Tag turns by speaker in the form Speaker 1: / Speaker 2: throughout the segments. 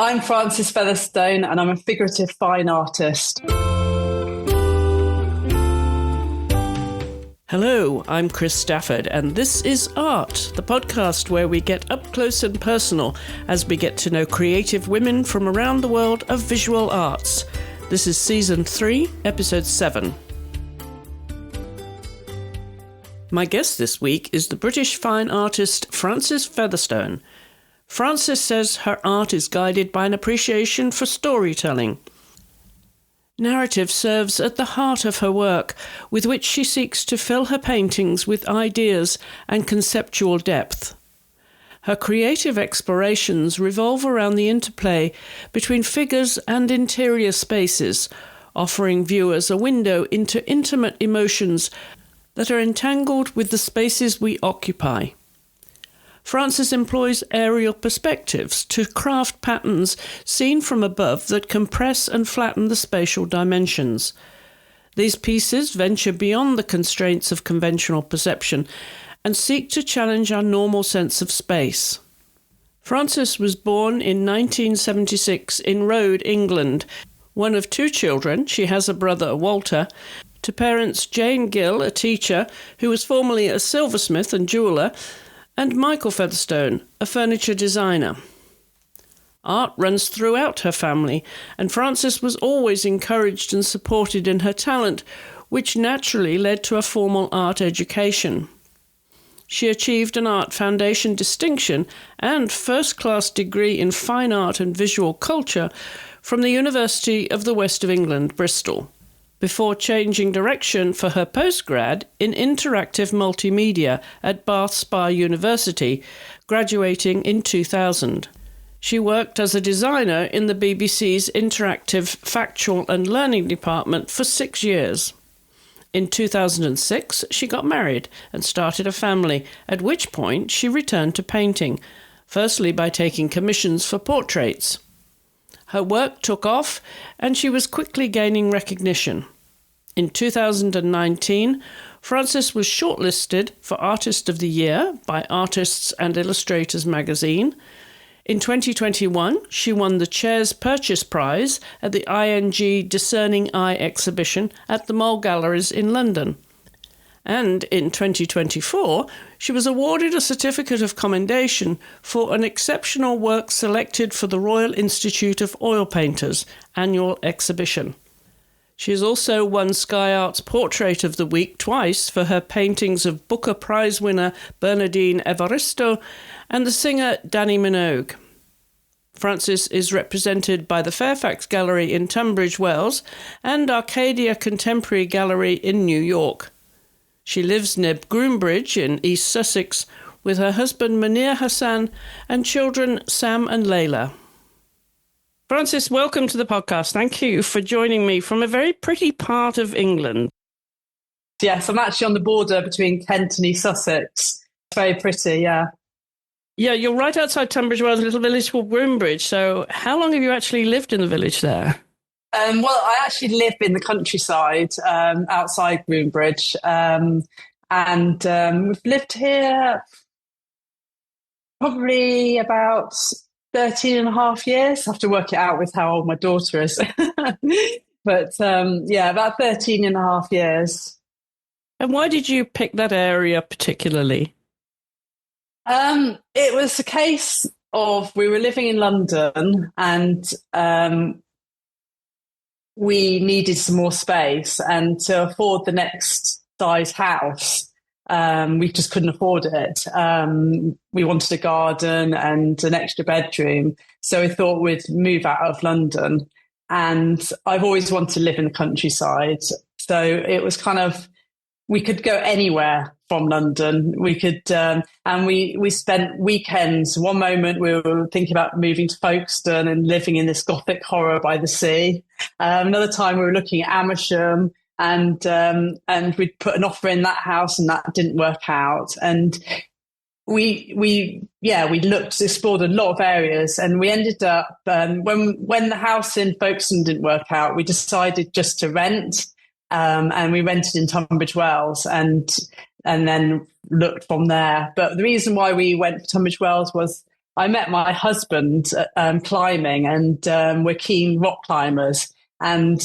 Speaker 1: I'm Frances Featherstone and I'm a figurative fine artist.
Speaker 2: Hello, I'm Chris Stafford, and this is Art, the podcast where we get up close and personal as we get to know creative women from around the world of visual arts. This is Season 3, Episode 7. My guest this week is the British fine artist Frances Featherstone. Frances says her art is guided by an appreciation for storytelling. Narrative serves at the heart of her work, with which she seeks to fill her paintings with ideas and conceptual depth. Her creative explorations revolve around the interplay between figures and interior spaces, offering viewers a window into intimate emotions that are entangled with the spaces we occupy. Frances employs aerial perspectives to craft patterns seen from above that compress and flatten the spatial dimensions. These pieces venture beyond the constraints of conventional perception and seek to challenge our normal sense of space. Frances was born in 1976 in Rhodes, England. One of two children, she has a brother, Walter, to parents Jane Gill, a teacher who was formerly a silversmith and jeweller, and Michael Featherstone, a furniture designer. Art runs throughout her family, and Frances was always encouraged and supported in her talent, which naturally led to a formal art education. She achieved an Art Foundation distinction and first-class degree in fine art and visual culture from the University of the West of England, Bristol, before changing direction for her postgrad in interactive multimedia at Bath Spa University, graduating in 2000. She worked as a designer in the BBC's Interactive Factual and Learning Department for 6 years. In 2006, she got married and started a family, at which point she returned to painting, firstly by taking commissions for portraits. Her work took off, and she was quickly gaining recognition. In 2019, Frances was shortlisted for Artist of the Year by Artists and Illustrators magazine. In 2021, she won the Chair's Purchase Prize at the ING Discerning Eye exhibition at the Mole Galleries in London. And in 2024, she was awarded a Certificate of Commendation for an exceptional work selected for the Royal Institute of Oil Painters annual exhibition. She has also won Sky Art's Portrait of the Week twice for her paintings of Booker Prize winner Bernardine Evaristo and the singer Danny Minogue. Frances is represented by the Fairfax Gallery in Tunbridge Wells and Arcadia Contemporary Gallery in New York. She lives near Groombridge in East Sussex with her husband Munir Hassan and children Sam and Layla. Frances, welcome to the podcast. Thank you for joining me from a very pretty part of England.
Speaker 1: Yes, I'm actually on the border between Kent and East Sussex. It's very pretty, yeah.
Speaker 2: Yeah, you're right outside Tunbridge Wells, a little village called Groombridge. So how long have you actually lived in the village there?
Speaker 1: Well, I actually live in the countryside outside Groombridge. We've lived here probably about 13 and a half years. I have to work it out with how old my daughter is. But about 13 and a half years.
Speaker 2: And why did you pick that area particularly?
Speaker 1: It was a case of we were living in London and we needed some more space, and to afford the next size house, we just couldn't afford it. We wanted a garden and an extra bedroom. So we thought we'd move out of London. And I've always wanted to live in the countryside. So it was kind of, we could go anywhere from London. We could, and we spent weekends. One moment we were thinking about moving to Folkestone and living in this Gothic horror by the sea. Another time we were looking at Amersham. And we'd put an offer in that house and that didn't work out. And we explored a lot of areas, and we ended up, when the house in Folkestone didn't work out, we decided just to rent, and we rented in Tunbridge Wells and then looked from there. But the reason why we went to Tunbridge Wells was I met my husband climbing, and we're keen rock climbers. And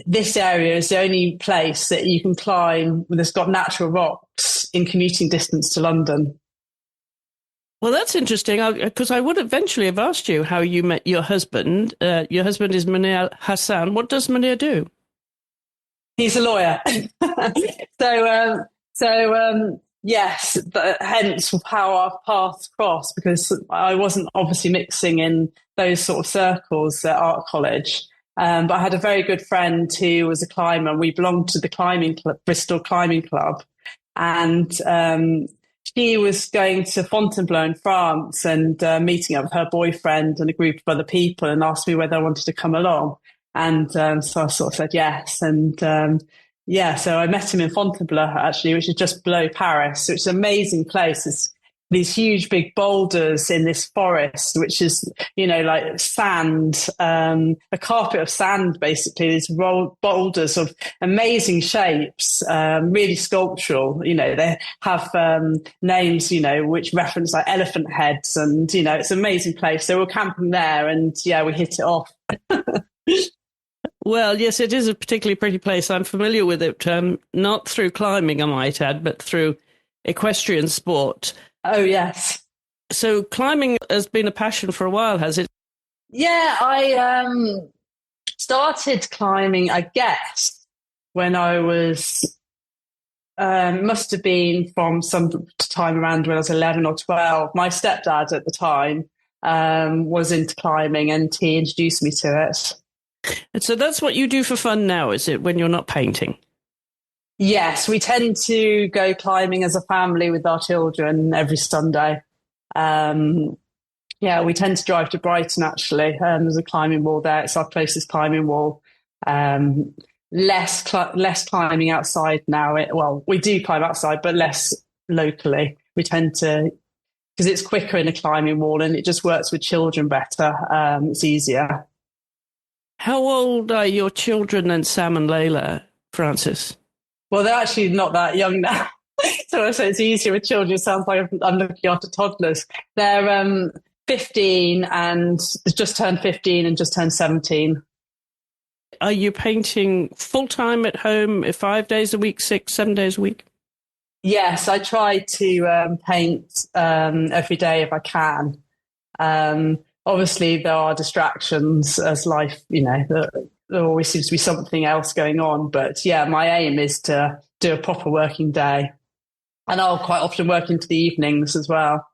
Speaker 1: this area is the only place that you can climb that's got natural rocks in commuting distance to London.
Speaker 2: Well, that's interesting, because I would eventually have asked you how you met your husband. Your husband is Munir Hassan. What does Munir do?
Speaker 1: He's a lawyer. Yes, but hence how our paths crossed, because I wasn't obviously mixing in those sort of circles at art college. But I had a very good friend who was a climber. We belonged to the climbing club, Bristol Climbing Club. And she was going to Fontainebleau in France and meeting up with her boyfriend and a group of other people, and asked me whether I wanted to come along. And so I sort of said yes. And so I met him in Fontainebleau, actually, which is just below Paris. So it's an amazing place. It's these huge big boulders in this forest, which is, like sand, a carpet of sand, basically, these boulders of amazing shapes, really sculptural. They have names, which reference like elephant heads, and, it's an amazing place. So we're camping there, and we hit it off.
Speaker 2: Well, yes, it is a particularly pretty place. I'm familiar with it, not through climbing, I might add, but through equestrian sport.
Speaker 1: Oh, yes.
Speaker 2: So climbing has been a passion for a while, has it?
Speaker 1: Yeah, I started climbing, I guess, when I was, must have been from some time around when I was 11 or 12. My stepdad at the time was into climbing, and he introduced me to it.
Speaker 2: And so that's what you do for fun now, is it, when you're not painting?
Speaker 1: Yes, we tend to go climbing as a family with our children every Sunday. We tend to drive to Brighton, actually. There's a climbing wall there. It's our closest climbing wall. Less climbing outside now. We do climb outside, but less locally. We tend to, because it's quicker in a climbing wall and it just works with children better. It's easier.
Speaker 2: How old are your children then, Sam and Layla, Frances?
Speaker 1: Well, they're actually not that young now. So I say it's easier with children. It sounds like I'm looking after toddlers. They're 15 and just turned 15 and just turned 17.
Speaker 2: Are you painting full-time at home, 5 days a week, 6, 7 days a week?
Speaker 1: Yes, I try to paint every day if I can. Obviously, there are distractions as life, there always seems to be something else going on. But my aim is to do a proper working day. And I'll quite often work into the evenings as well.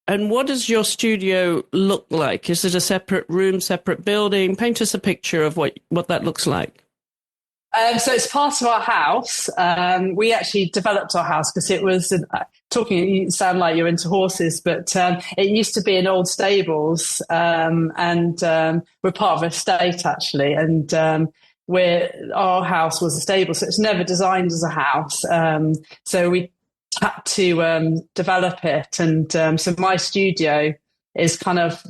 Speaker 2: And what does your studio look like? Is it a separate room, separate building? Paint us a picture of what that looks like.
Speaker 1: So it's part of our house. We actually developed our house because it was, you sound like you're into horses, but it used to be in old stables, and we're part of a estate, actually. And our house was a stable, so it's never designed as a house. So we had to develop it. And so my studio is kind of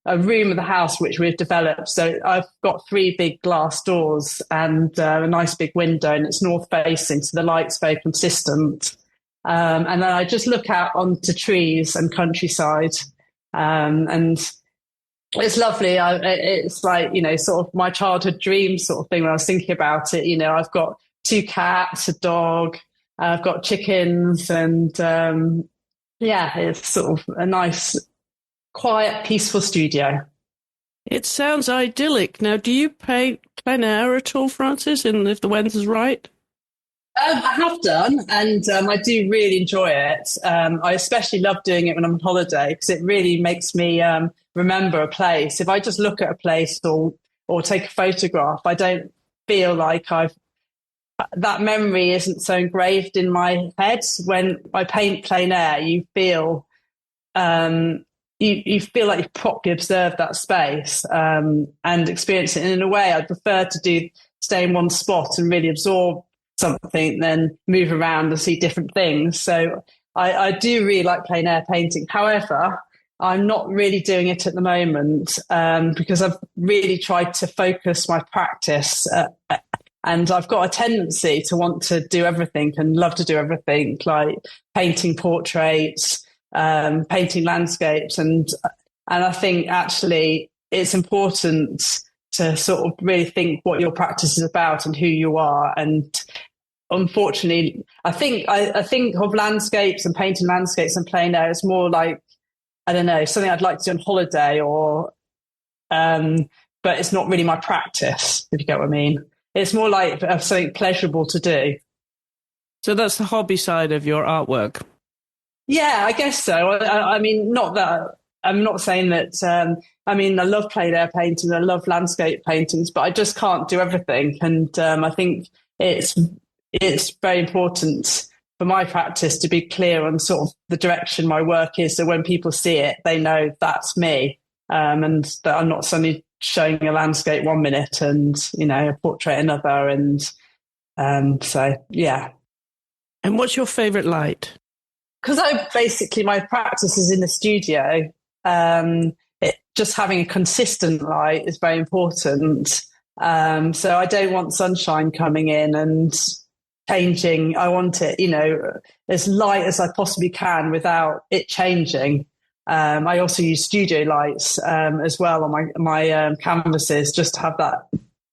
Speaker 1: a room of the house which we've developed. So I've got 3 big glass doors and a nice big window, and it's north facing, so the light's very consistent. And then I just look out onto trees and countryside, and it's lovely. It's like, sort of my childhood dream sort of thing when I was thinking about it. I've got 2 cats, a dog, I've got chickens, and it's sort of a nice, quiet, peaceful studio.
Speaker 2: It sounds idyllic. Now, do you paint plein air at all, Frances, and if the weather's right?
Speaker 1: I have done, and I do really enjoy it. I especially love doing it when I'm on holiday because it really makes me remember a place. If I just look at a place or take a photograph, I don't feel like that memory isn't so engraved in my head. When I paint plein air, you feel you feel like you've properly observed that space and experience it. And in a way, I'd prefer to stay in one spot and really absorb something, then move around and see different things. So I do really like plein air painting. However, I'm not really doing it at the moment because I've really tried to focus my practice and I've got a tendency to want to do everything and love to do everything, like painting portraits, painting landscapes. And I think actually it's important to sort of really think what your practice is about and who you are. And unfortunately, I think of landscapes and painting landscapes and plein air as more like, I don't know, something I'd like to do on holiday, or but it's not really my practice, if you get what I mean. It's more like something pleasurable to do.
Speaker 2: So that's the hobby side of your artwork.
Speaker 1: Yeah, I guess so. I mean, not that I'm not saying that. I mean, I love plein air painting, I love landscape paintings, but I just can't do everything. And I think it's very important for my practice to be clear on sort of the direction my work is, so when people see it, they know that's me, and that I'm not suddenly showing a landscape 1 minute and a portrait another. And so yeah.
Speaker 2: And what's your favourite light?
Speaker 1: Because my practice is in the studio. Just having a consistent light is very important. So I don't want sunshine coming in and changing. I want it, as light as I possibly can without it changing. I also use studio lights as well on my canvases, just to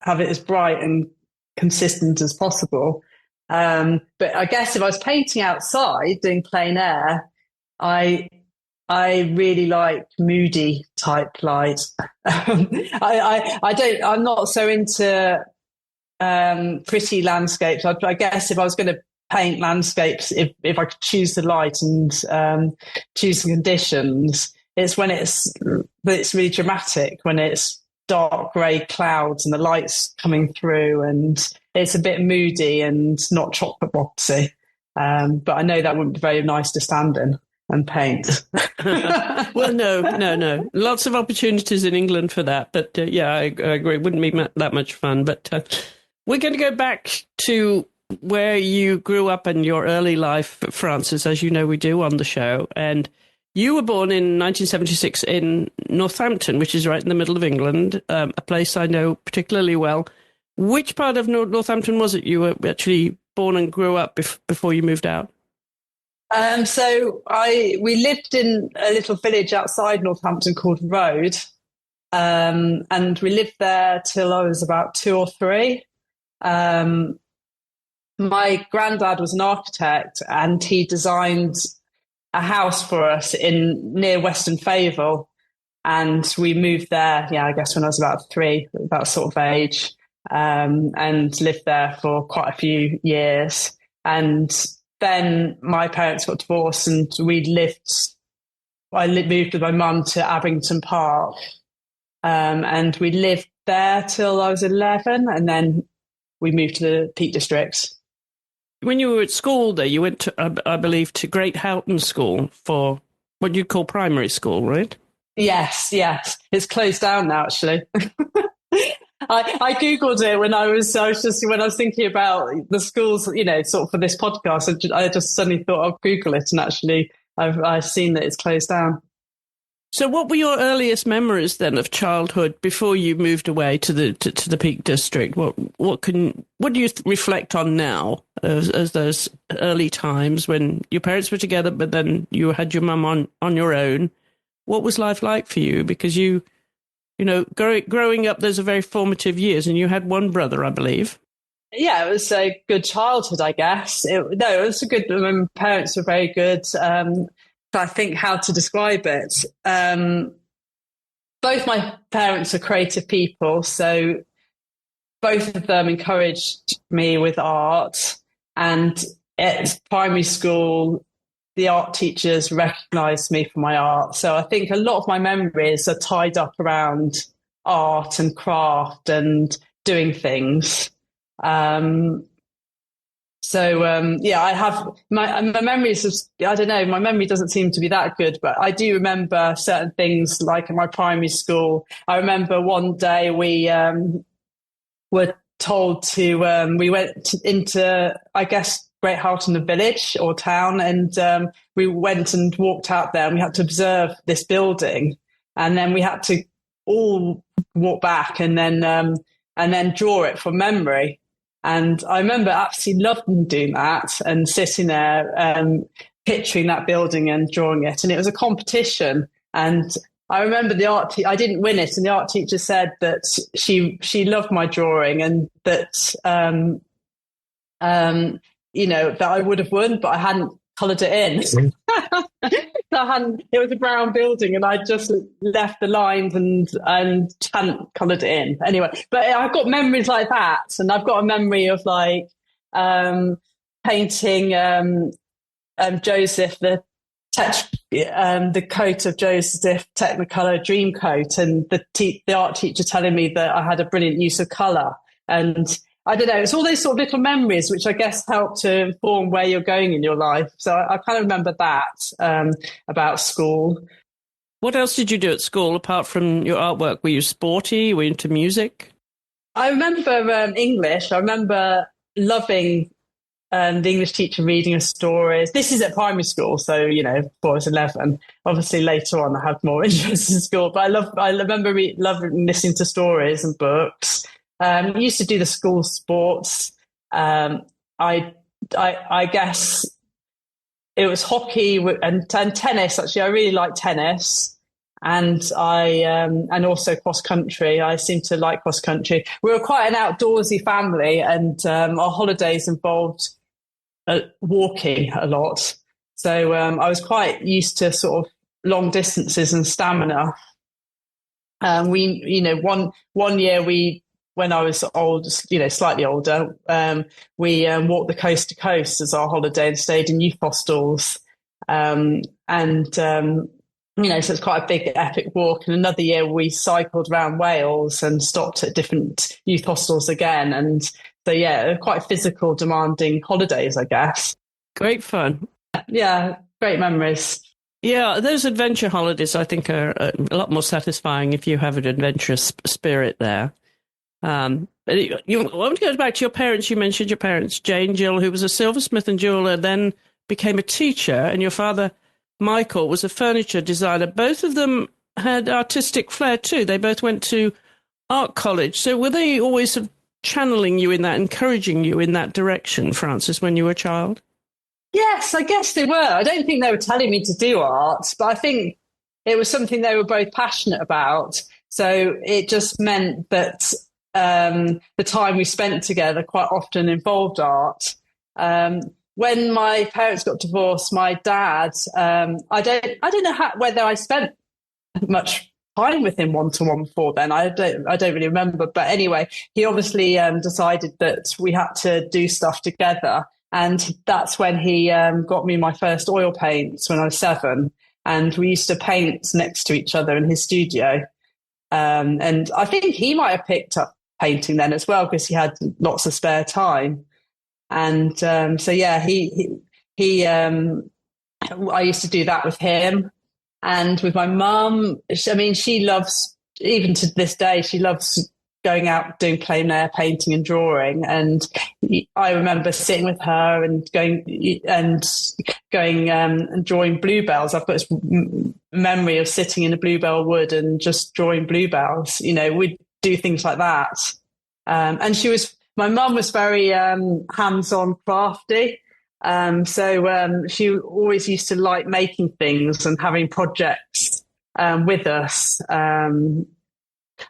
Speaker 1: have it as bright and consistent as possible. But I guess if I was painting outside doing plein air, I really like moody type light. I'm not so into pretty landscapes. I guess if I was going to paint landscapes, if I could choose the light and choose the conditions, it's when it's really dramatic, when it's dark grey clouds and the light's coming through and it's a bit moody and not chocolate boxy. But I know that wouldn't be very nice to stand in and paint.
Speaker 2: Well, no. Lots of opportunities in England for that. But yeah, I agree. It wouldn't be that much fun. But we're going to go back to where you grew up in your early life, Frances, as you know we do on the show. And you were born in 1976 in Northampton, which is right in the middle of England, a place I know particularly well. Which part of Northampton was it you were actually born and grew up before you moved out?
Speaker 1: So we lived in a little village outside Northampton called Road, and we lived there till I was about 2 or 3. My granddad was an architect, and he designed a house for us near Weston Favell, and we moved there. Yeah, I guess when I was about 3, that sort of age, and lived there for quite a few years. And then my parents got divorced, and I moved with my mum to Abington Park, and we lived there till I was 11, and then we moved to the Peak District.
Speaker 2: When you were at school there, you went to, I believe, to Great Houghton School for what you'd call primary school, right? Yes.
Speaker 1: It's closed down now, actually. I Googled it when I was thinking about the schools, sort of for this podcast. I just suddenly thought I'll Google it, and actually I've seen that it's closed down.
Speaker 2: So what were your earliest memories then of childhood before you moved away to the Peak District? What do you reflect on now as those early times when your parents were together, but then you had your mum on your own? What was life like for you? Because growing up, those are very formative years, and you had one brother, I believe.
Speaker 1: Yeah, it was a good childhood, I guess. It was a good. My parents were very good. I think how to describe it. Both my parents are creative people, so both of them encouraged me with art. And at primary school, the art teachers recognised me for my art. So I think a lot of my memories are tied up around art and craft and doing things. I have my memories. I don't know. My memory doesn't seem to be that good, but I do remember certain things. Like in my primary school, I remember one day we were told to. We went into, I guess, Great Houghton, the village or town, and we went and walked out there, and we had to observe this building, and then we had to all walk back and then draw it from memory. And I remember absolutely loving doing that and sitting there picturing that building and drawing it. And it was a competition. And I remember I didn't win it. And the art teacher said that she loved my drawing and that, that I would have won, but I hadn't coloured it in. It was a brown building and I just left the lines and hadn't coloured it in. Anyway, but I've got memories like that. And I've got a memory of like painting Joseph, the coat of Joseph Technicolor Dream Coat, and the art teacher telling me that I had a brilliant use of colour. And I don't know, it's all those sort of little memories which I guess help to inform where you're going in your life. So I kind of remember that about school.
Speaker 2: What else did you do at school apart from your artwork? Were you sporty? Were you into music?
Speaker 1: I remember English. I remember loving the English teacher reading us stories. This is at primary school, so, before I was 11. Obviously, later on, I had more interest in school. But I remember loving listening to stories and books. Used to do the school sports. I guess it was hockey and tennis. Actually, I really liked tennis, and and also cross country. I seem to like cross country. We were quite an outdoorsy family, and our holidays involved walking a lot. So I was quite used to sort of long distances and stamina. One year when I was old, slightly older, we walked the coast to coast as our holiday and stayed in youth hostels. So it's quite a big epic walk. And another year we cycled around Wales and stopped at different youth hostels again. And so, quite physical, demanding holidays, I guess.
Speaker 2: Great fun.
Speaker 1: Yeah, great memories.
Speaker 2: Yeah, those adventure holidays, I think, are a lot more satisfying if you have an adventurous spirit there. I want to go back to your parents. You mentioned your parents, Jane Jill, who was a silversmith and jeweller, then became a teacher, and your father, Michael, was a furniture designer. Both of them had artistic flair too. They both went to art college. So were they always sort of channeling you in that, encouraging you in that direction, Frances, when you were a child?
Speaker 1: Yes, I guess they were. I don't think they were telling me to do art, but I think it was something they were both passionate about. So it just meant that the time we spent together quite often involved art. When my parents got divorced, my dad, I don't know whether I spent much time with him one-to-one before then. I don't really remember. But anyway, he obviously decided that we had to do stuff together. And that's when he got me my first oil paints when I was 7. And we used to paint next to each other in his studio. And I think he might have picked up painting then as well because he had lots of spare time. And I used to do that with him. And with my mum, she loves, even to this day, she loves going out doing plein air painting and drawing. And I remember sitting with her and going and drawing bluebells. I've got this memory of sitting in a bluebell wood and just drawing bluebells. We'd do things like that. And my mum was very hands-on, crafty. So she always used to like making things and having projects with us.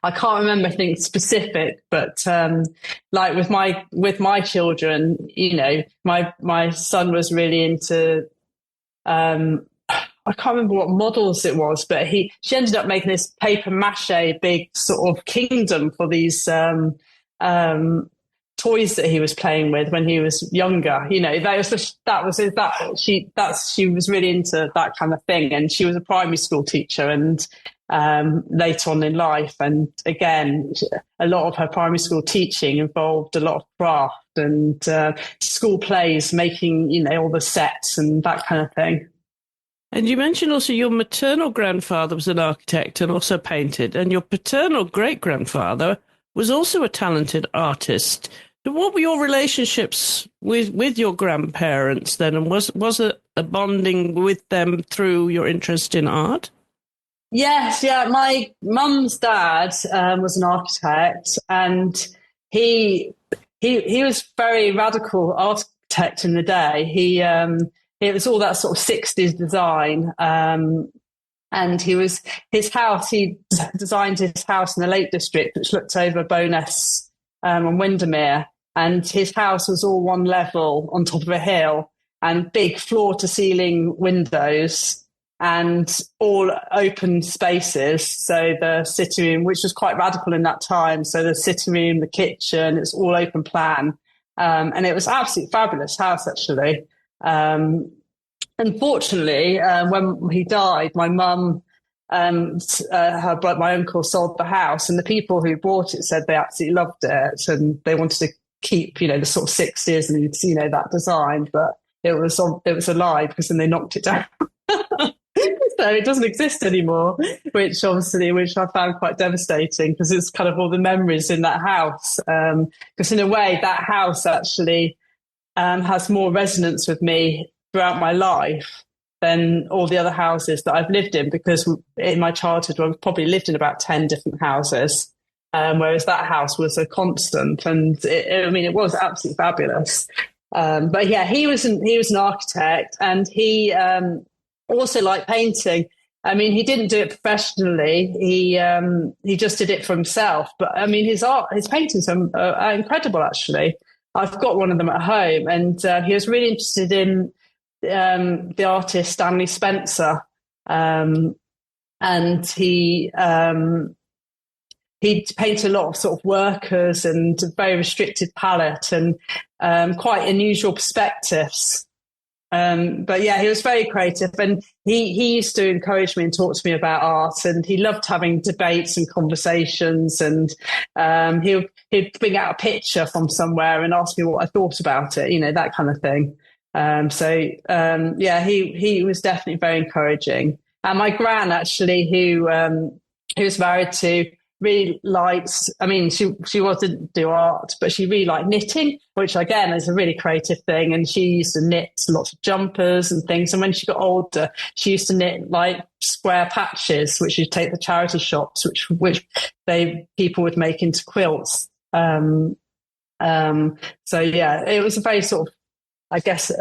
Speaker 1: I can't remember anything specific, but like with my children, my son was really into. I can't remember what models it was, but she ended up making this paper mache big sort of kingdom for these toys that he was playing with when he was younger. She was really into that kind of thing, and she was a primary school teacher and later on in life. And again, a lot of her primary school teaching involved a lot of craft and school plays, making all the sets and that kind of thing.
Speaker 2: And you mentioned also your maternal grandfather was an architect and also painted, and your paternal great-grandfather was also a talented artist. What were your relationships with your grandparents then, and was it a bonding with them through your interest in art?
Speaker 1: Yes, yeah. My mum's dad was an architect, and he was very radical architect in the day. it was all that sort of 60s design. And he designed his house in the Lake District, which looked over Bowness and Windermere. And his house was all one level on top of a hill and big floor to ceiling windows and all open spaces. So the sitting room, which was quite radical in that time. So the sitting room, the kitchen, it's all open plan. And it was absolutely fabulous house, actually. Unfortunately, when he died, my mum and my uncle sold the house, and the people who bought it said they absolutely loved it and they wanted to keep, the sort of 60s and, that design, but it was a lie because then they knocked it down. So it doesn't exist anymore, which I found quite devastating because it's kind of all the memories in that house. Because in a way, that house actually has more resonance with me throughout my life than all the other houses that I've lived in, because in my childhood, I've probably lived in about 10 different houses, whereas that house was a constant. And it was absolutely fabulous. But yeah, he was an architect, and he also liked painting. I mean, he didn't do it professionally. He just did it for himself. But I mean, his paintings are incredible, actually. I've got one of them at home, and he was really interested in the artist Stanley Spencer, and he painted a lot of sort of workers and a very restricted palette and quite unusual perspectives. But yeah, he was very creative, and he used to encourage me and talk to me about art, and he loved having debates and conversations, and he'd bring out a picture from somewhere and ask me what I thought about it, that kind of thing. He was definitely very encouraging. And my gran, actually, who was married to, really likes, she wasn't do art, but she really liked knitting, which again is a really creative thing. And she used to knit lots of jumpers and things. And when she got older, she used to knit like square patches, which you'd take the charity shops, which people would make into quilts. So yeah, it was a very sort of, I guess,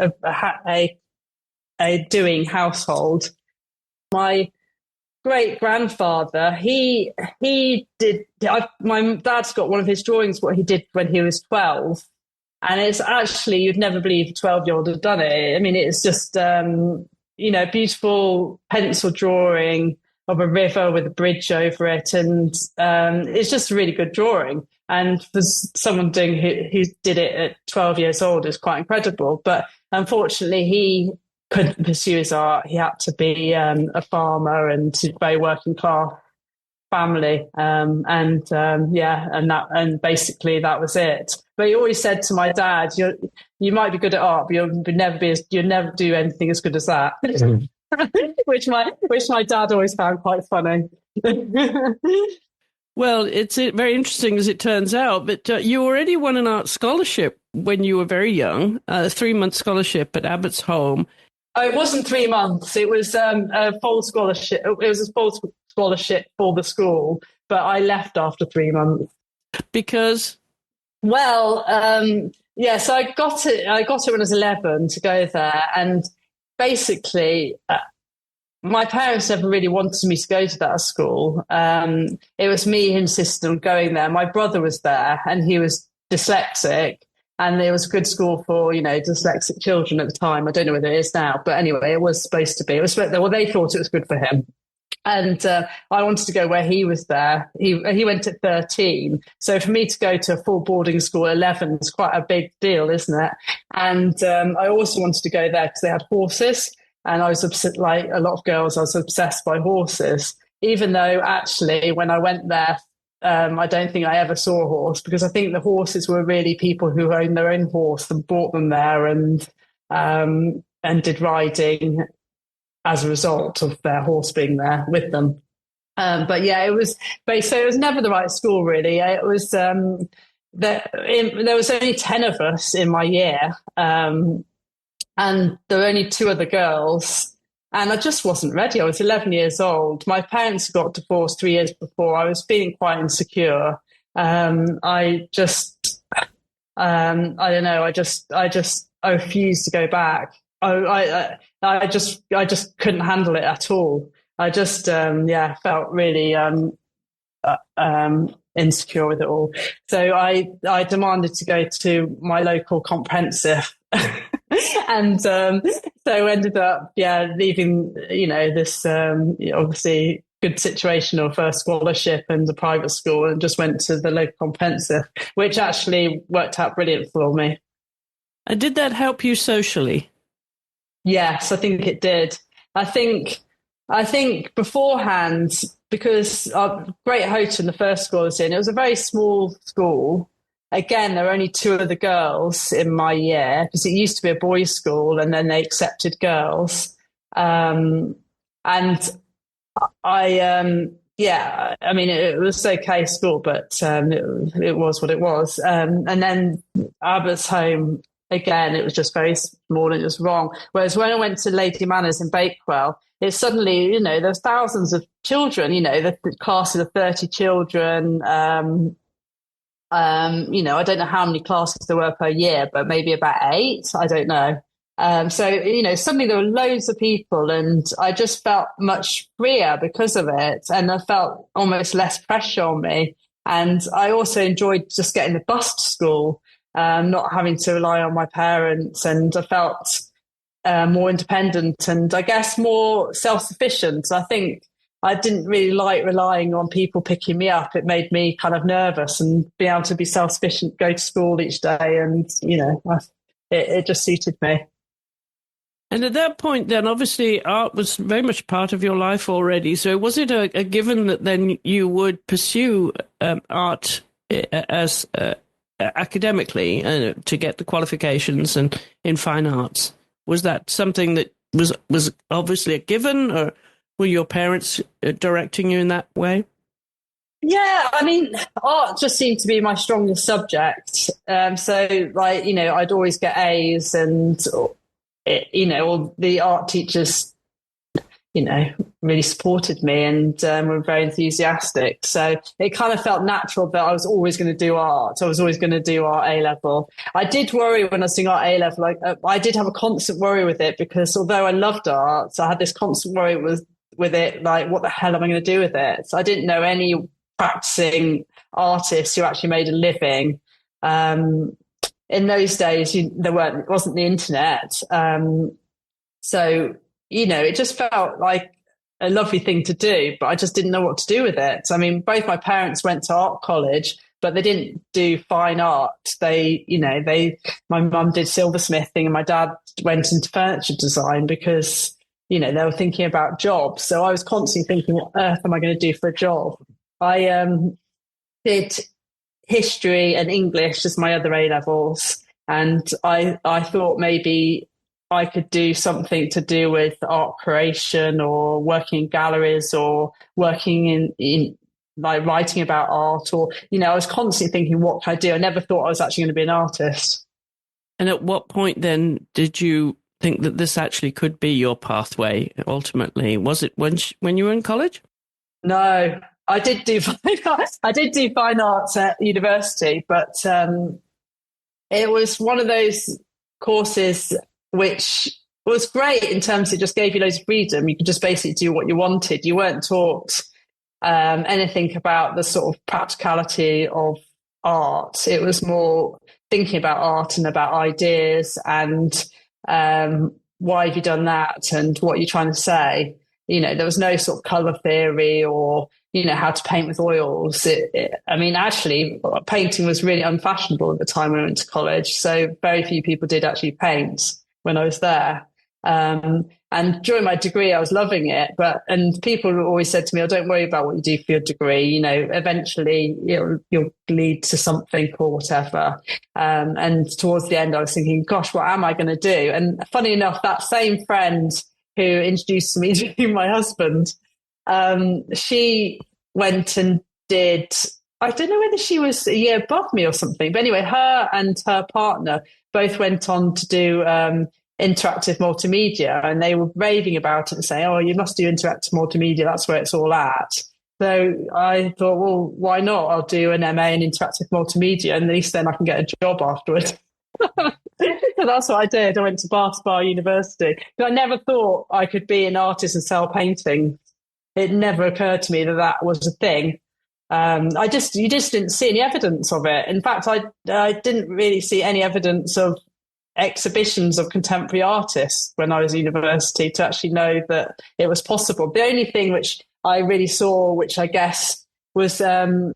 Speaker 1: a doing household. My great grandfather, my dad's got one of his drawings, what he did when he was 12. And it's actually, you'd never believe a 12-year-old had done it. I mean, it's just, beautiful pencil drawing of a river with a bridge over it. And it's just a really good drawing. And for someone who did it at 12 years old is quite incredible. But unfortunately, he couldn't pursue his art. He had to be a farmer and a very working class family. And basically that was it. But he always said to my dad, you might be good at art, but you'll never do anything as good as that. which my dad always found quite funny.
Speaker 2: Well, it's very interesting as it turns out, but you already won an art scholarship when you were very young, a 3-month scholarship at Abbott's Home.
Speaker 1: Oh, it wasn't 3 months. It was a full scholarship. It was a full scholarship for the school, but I left after 3 months.
Speaker 2: Because?
Speaker 1: Well, so I got it when I was 11 to go there. And basically, my parents never really wanted me to go to that school. It was me who insisted on going there. My brother was there, and he was dyslexic, and it was a good school for, dyslexic children at the time. I don't know whether it is now, but anyway, it was supposed to be. They thought it was good for him. And I wanted to go where he was there. He went at 13. So for me to go to a full boarding school at 11 is quite a big deal, isn't it? And I also wanted to go there because they had horses. And I was obsessed, like a lot of girls, I was obsessed by horses, even though actually when I went there, I don't think I ever saw a horse, because I think the horses were really people who owned their own horse and brought them there and did riding as a result of their horse being there with them. But yeah, it was never the right school, really. It was there was only 10 of us in my year. And there were only 2 other girls, and I just wasn't ready. I was 11 years old. My parents got divorced 3 years before. I was feeling quite insecure. I don't know. I refused to go back. I just couldn't handle it at all. I just felt really insecure with it all. So I demanded to go to my local comprehensive, and so ended up leaving this obviously good situation of a scholarship and a private school, and just went to the local comprehensive, which actually worked out brilliant for me.
Speaker 2: And did that help you socially?
Speaker 1: Yes, I think it did. I think beforehand, because Great Houghton, the first school I was in, it was a very small school. Again, there were only two of the girls in my year, because it used to be a boys' school, and then they accepted girls. And it was okay school, but it was what it was. And then Abbott's Home, again, it was just very small and it was wrong. Whereas when I went to Lady Manners in Bakewell, it's suddenly, there's thousands of children, the classes of 30 children. I don't know how many classes there were per year, but maybe about 8. I don't know. Suddenly there were loads of people, and I just felt much freer because of it. And I felt almost less pressure on me. And I also enjoyed just getting the bus to school, not having to rely on my parents. And I felt more independent and I guess more self-sufficient. I think I didn't really like relying on people picking me up. It made me kind of nervous, and being able to be self-sufficient, go to school each day, and, it just suited me.
Speaker 2: And at that point, then, obviously, art was very much part of your life already. So was it a given that then you would pursue art as academically to get the qualifications and in fine arts? Was that something that was obviously a given, or were your parents directing you in that way?
Speaker 1: Yeah, I mean, art just seemed to be my strongest subject. I'd always get A's, and all the art teachers, really supported me and were very enthusiastic. So it kind of felt natural that I was always going to do art. I was always going to do art A level. I did worry when I was doing art A level. I did have a constant worry with it, because although I loved art, I had this constant worry with it, like, what the hell am I going to do with it? So I didn't know any practicing artists who actually made a living. In those days, it wasn't the internet. It just felt like a lovely thing to do, but I just didn't know what to do with it. I mean, both my parents went to art college, but they didn't do fine art. My mum did silversmithing and my dad went into furniture design because, they were thinking about jobs. So I was constantly thinking, what earth am I going to do for a job? I did history and English as my other A levels, and I thought maybe I could do something to do with art creation, or working in galleries, or working in like writing about art, or, I was constantly thinking, what can I do? I never thought I was actually going to be an artist.
Speaker 2: And at what point then did you think that this actually could be your pathway ultimately? Was it when you were in college?
Speaker 1: No, I did do fine arts. I did do fine arts at university, but it was one of those courses which was great in terms of it just gave you loads of freedom. You could just basically do what you wanted. You weren't taught anything about the sort of practicality of art. It was more thinking about art and about ideas and why have you done that and what you're trying to say. There was no sort of colour theory or, how to paint with oils. Actually, painting was really unfashionable at the time when I went to college. So very few people did actually paint when I was there. And during my degree, I was loving it. And people always said to me, oh, don't worry about what you do for your degree. Eventually you'll lead to something or whatever. And towards the end, I was thinking, gosh, what am I going to do? And funny enough, that same friend who introduced me to my husband, she went and did, I don't know whether she was a year above me or something, but anyway, her and her partner both went on to do interactive multimedia, and they were raving about it and saying, oh, you must do interactive multimedia, that's where it's all at. So I thought, well, why not? I'll do an MA in interactive multimedia, and at least then I can get a job afterwards. So that's what I did. I went to Bar University. But I never thought I could be an artist and sell paintings. It never occurred to me that that was a thing. You just didn't see any evidence of it. In fact, I didn't really see any evidence of exhibitions of contemporary artists when I was at university to actually know that it was possible. The only thing which I really saw, which I guess was the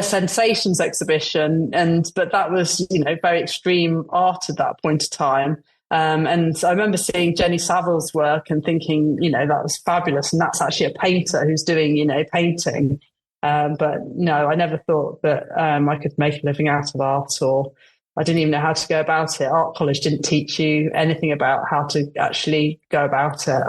Speaker 1: Sensations exhibition, but that was, very extreme art at that point of time. And I remember seeing Jenny Savile's work and thinking, that was fabulous. And that's actually a painter who's doing, painting. But no, I never thought that I could make a living out of art, or I didn't even know how to go about it. Art college didn't teach you anything about how to actually go about it.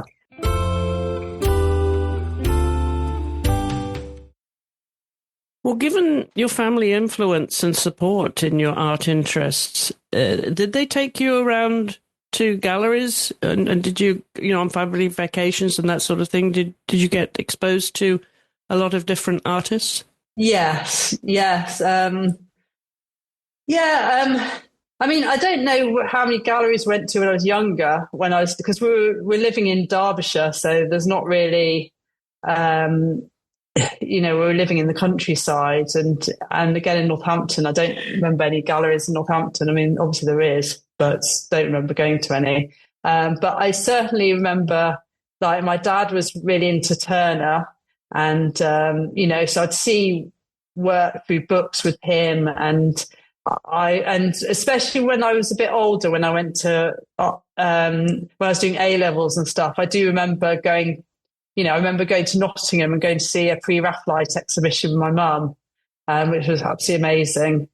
Speaker 2: Well, given your family influence and support in your art interests, did they take you around to galleries? And did you, on family vacations and that sort of thing, did you get exposed to a lot of different artists?
Speaker 1: Yes. I mean, I don't know how many galleries I went to when I was younger, because we're living in Derbyshire, so there's not really, we were living in the countryside, and again in Northampton. I don't remember any galleries in Northampton. I mean, obviously there is, but don't remember going to any. But I certainly remember, like, my dad was really into Turner, and so I'd see work through books with him, and especially when I was a bit older, when I went to when I was doing A levels and stuff, I do remember going. I remember going to Nottingham and going to see a pre-Raphaelite exhibition with my mum, which was absolutely amazing.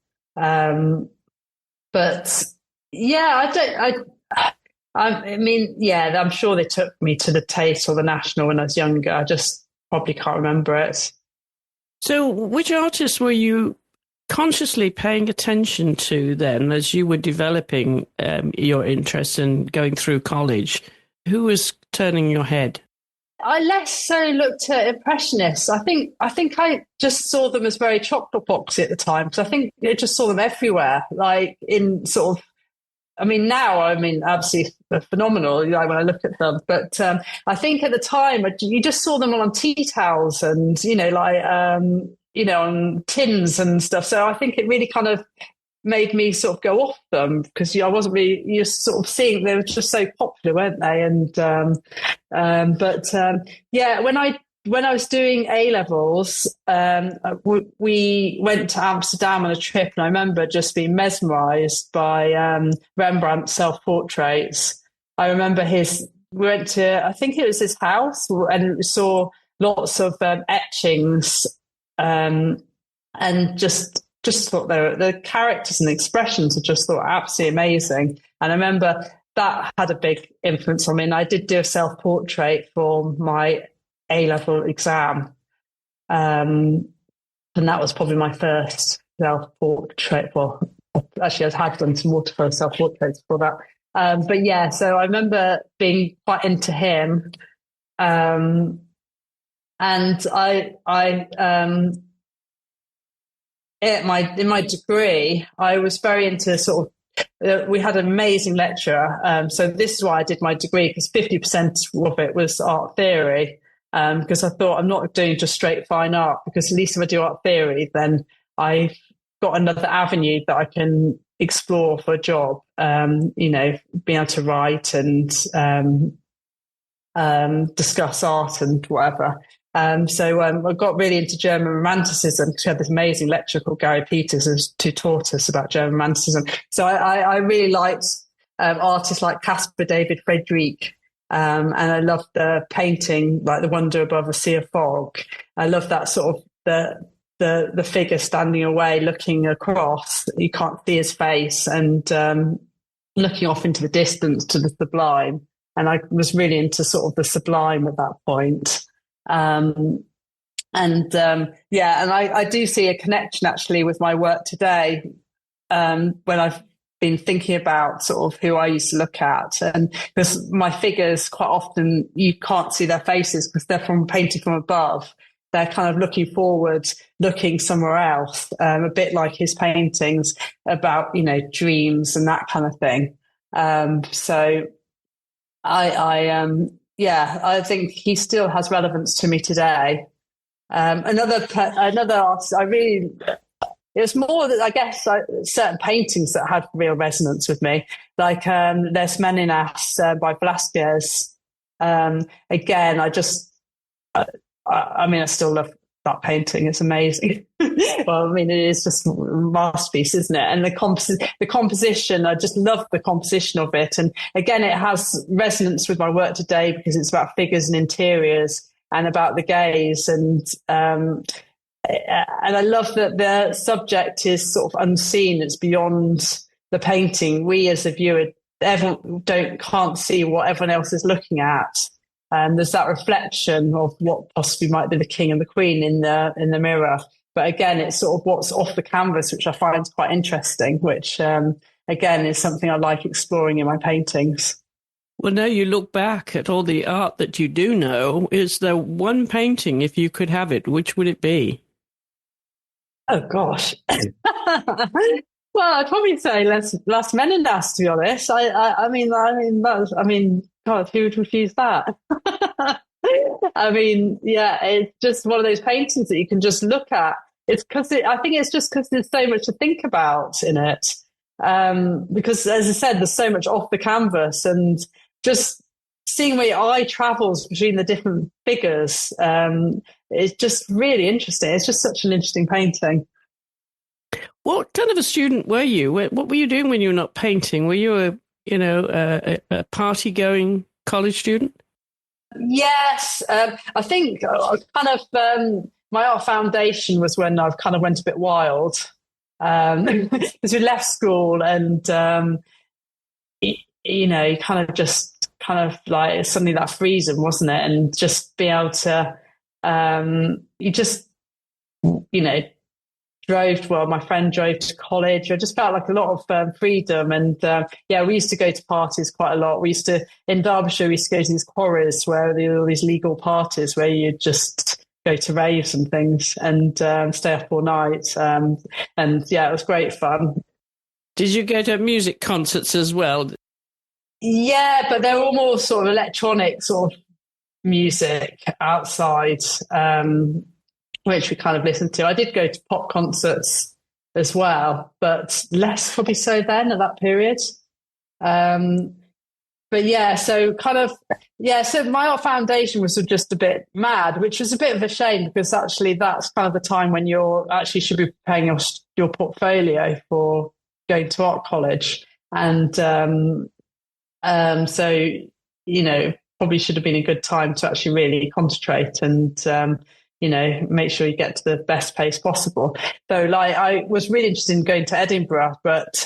Speaker 1: But yeah, I'm sure they took me to the Tate or the National when I was younger. I just probably can't remember it.
Speaker 2: So which artists were you consciously paying attention to then as you were developing your interests and going through college? Who was turning your head?
Speaker 1: I less so looked at Impressionists. I think I just saw them as very chocolate boxy at the time, because I think I just saw them everywhere, like in sort of. Now, absolutely phenomenal, when I look at them. But I think at the time, you just saw them on tea towels and, on tins and stuff. So I think it really kind of made me sort of go off them, because I wasn't really, you're sort of seeing, they were just so popular, weren't they? And when I was doing A levels, we went to Amsterdam on a trip, and I remember just being mesmerised by Rembrandt's self-portraits. I remember we went to, I think it was his house, and we saw lots of etchings, and just thought the characters and the expressions I just thought absolutely amazing. And I remember that had a big influence on me. And I did do a self-portrait for my A-level exam. And that was probably my first self-portrait. Well, actually, I had done some watercolor self-portraits before that. But yeah, so I remember being quite into him. And in my degree, I was very into sort of, we had an amazing lecturer. So this is why I did my degree, because 50% of it was art theory. Because I thought, I'm not doing just straight fine art, because at least if I do art theory, then I've got another avenue that I can explore for a job, being able to write and discuss art and whatever. So I got really into German Romanticism, because we had this amazing lecturer called Gary Peters who taught us about German Romanticism. So I really liked artists like Caspar David Friedrich, and I loved the painting, like The Wonder Above a Sea of Fog. I love that sort of the figure standing away, looking across. You can't see his face, and looking off into the distance to the sublime. And I was really into sort of the sublime at that point. And I do see a connection actually with my work today, when I've been thinking about sort of who I used to look at, and because my figures quite often you can't see their faces because they're painted from above. They're kind of looking forward, looking somewhere else, a bit like his paintings about, dreams and that kind of thing. So I think he still has relevance to me today. Another artist it was more that I guess certain paintings that had real resonance with me, like there's Meninas by Velázquez. Again, I still love that painting. It's amazing. Well, I mean, it is just a masterpiece, isn't it? And the composition, I just love the composition of it. And again, it has resonance with my work today because it's about figures and interiors and about the gaze. And I love that the subject is sort of unseen. It's beyond the painting. We as a viewer, can't see what everyone else is looking at. And there's that reflection of what possibly might be the king and the queen in the mirror. But again, it's sort of what's off the canvas, which I find quite interesting, which again is something I like exploring in my paintings.
Speaker 2: Well, now you look back at all the art that you do know. Is there one painting, if you could have it, which would it be?
Speaker 1: Oh gosh. Well, I'd probably say Las Meninas, to be honest. I mean, God, who would refuse that? I mean, yeah, it's just one of those paintings that you can just look at. It's I think it's just because there's so much to think about in it. Because, as I said, there's so much off the canvas, and just seeing where your eye travels between the different figures is just really interesting. It's just such an interesting painting.
Speaker 2: What kind of a student were you? What were you doing when you were not painting? Were you a party-going college student?
Speaker 1: Yes, I think my art foundation was when I kind of went a bit wild because we left school and you kind of like suddenly that freedom, wasn't it? And just be able to my friend drove to college. I just felt like a lot of freedom. And we used to go to parties quite a lot. In Derbyshire, we used to go to these quarries where there were all these legal parties where you just go to raves and things and stay up all night. It was great fun.
Speaker 2: Did you go to music concerts as well?
Speaker 1: Yeah, but they're all more sort of electronic sort of music outside. Which we kind of listened to. I did go to pop concerts as well, but less probably so then at that period. So my art foundation was just a bit mad, which was a bit of a shame because actually that's kind of the time when you actually should be preparing your portfolio for going to art college. And probably should have been a good time to actually really concentrate and make sure you get to the best place possible. So I was really interested in going to Edinburgh, but